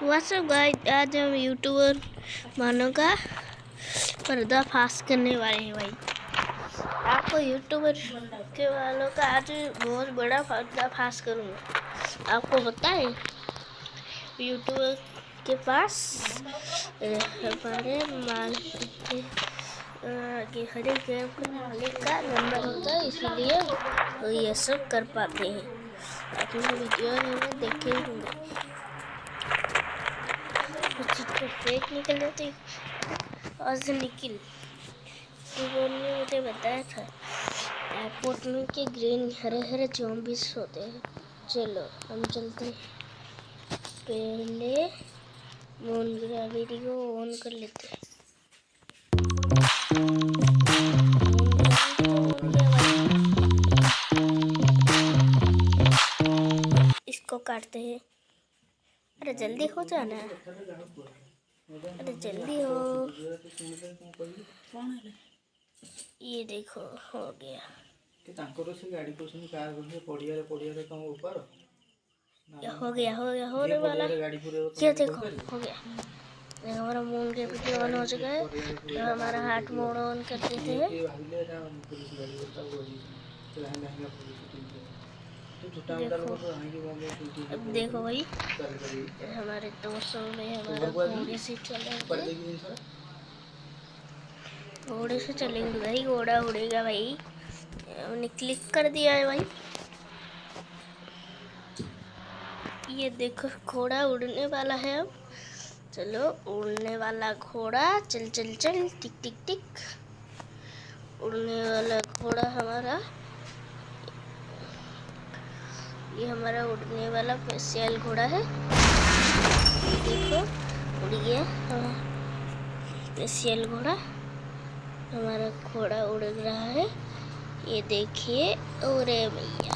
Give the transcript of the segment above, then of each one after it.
WhatsApp guys, आज हम YouTuber मानो का पर्दाफाश करने वाले हैं भाई। आपको यूट्यूबर के वालों का आज बहुत बड़ा पर्दाफाश करूँगा। आपको पता है यूट्यूबर के पास हमारे मालिक के हर एक गेम के मालिक का नंबर होता है, इसीलिए वो ये सब कर पाते हैं। अपने वीडियो में देखे होंगे फेक निकल जाती और से निकल ने मुझे बताया था एयरपोर्ट में के ग्रीन हरे हरे ज़ॉम्बीज़ होते हैं। चलो हम चलते हैं, पहले मून ग्रेविटी को ऑन कर लेते हैं। इसको काटते हैं। अरे जल्दी हो जाना, अरे जल्दी हो। ये देखो हो गया। हो गया होने वाला। ये देखो हो गया। हमारा मून के वीडियो ऑन हो चुका है। तो हमारा हार्ट मोड ऑन कर देते हैं। देखो अब देखो भाई, हमारे दोस्तों में हमारा घोड़े से चलेंगे भाई। घोड़ा उड़ेगा भाई। हमने क्लिक कर दिया है भाई। ये देखो घोड़ा उड़ने वाला है। अब चलो, उड़ने वाला घोड़ा चल चल चल, टिक टिक टिक। उड़ने वाला घोड़ा हमारा, ये हमारा उड़ने वाला स्पेशल घोड़ा है। ये देखो उड़ गया स्पेशल घोड़ा। हमारा घोड़ा उड़ रहा है, ये देखिए। अरे भैया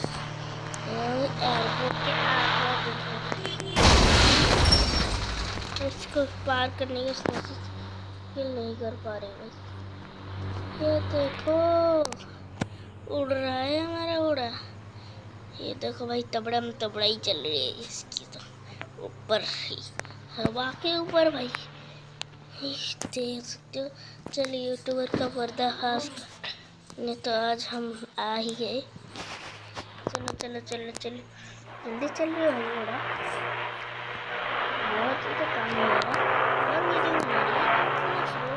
एयरपोर्ट के इसको पार करने की कोशिश नहीं कर पा रहे भाई। ये देखो उड़ रहा है हमारा घोड़ा। ये देखो भाई, तबड़म तबड़ाई चल रही है इसकी तो ऊपर ही, हवा के ऊपर भाई, देख सकते हो। चलिए यूट्यूबर का पर्दाफाश नहीं तो आज हम आ ही गए। चलो चलो चलो चलो, जल्दी चलिए भाई। घोड़ा बहुत ही तो काम हो रहा है। और मेरी इतना स्लो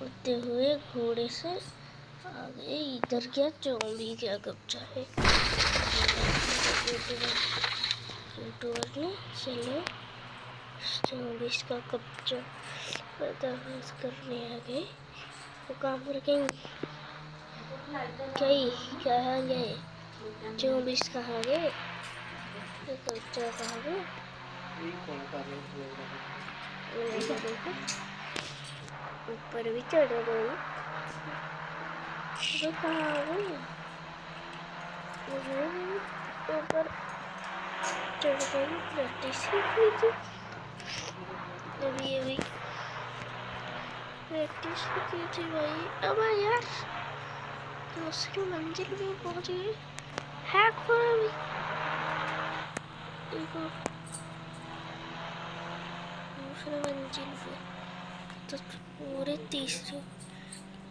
उड़ते हुए घोड़े से आगे इधर क्या ज़ॉम्बी क्या कब्जा है यूट्यूबर ने। चलो ज़ॉम्बीज़ का कब्जा पर्दाफाश करने आ गए। वो काम पर कहीं कहाँ गए ज़ॉम्बीज़, कहाँ गए कब्जा, कहाँ गए। ऊपर भी चढ़ गई, तो कहाँ आ गई। ऊपर चढ़ गई, प्रैक्टिस की थी अभी अभी, प्रैक्टिस की थी भाई। अब यार दूसरी मंजिल पे पहुंच गई। हैक हो अभी देखो, दूसरी मंजिल पे तो पूरे तीसरी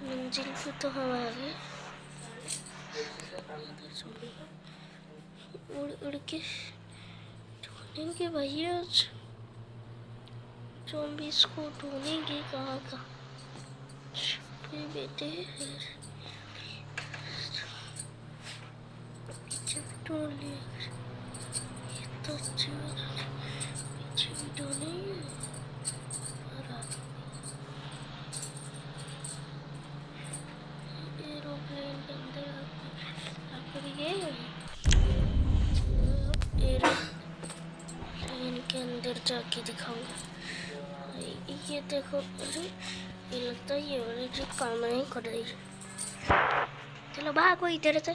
मंजिल पे तो हम आ गए। उड़ उड़ के ढूंढेंगे भैया, ज़ॉम्बीज़ को ढूंढेंगे कहाँ कहाँ बेटे। ढूंढ लिया तो अच्छी बात है, पीछे भी ढूंढेंगे। एरोप्लेन के अंदर आप भी गए, एरोप्लेन के अंदर जाके दिखाऊंगा। ये देखो, अरे ये लगता है ये वाली ट्रिक काम नहीं कर रही। चलो भागो इधर से।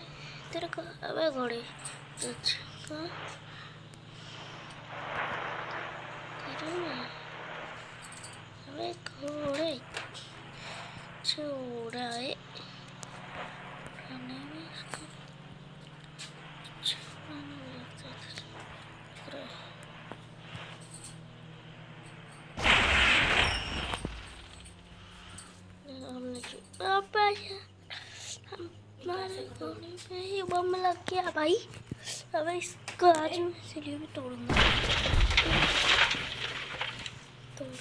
तेरे को अबे घोड़े अच्छा करूँ मैं। अबे घोड़े छोड़ाए उड़ाने में इसको अच्छा उड़ाने में लगता था। हमने हमारे घोड़े पे ही बम लग गया भाई। अब इसको आज मैं इसलिए भी तोड़ूंगा। तोड़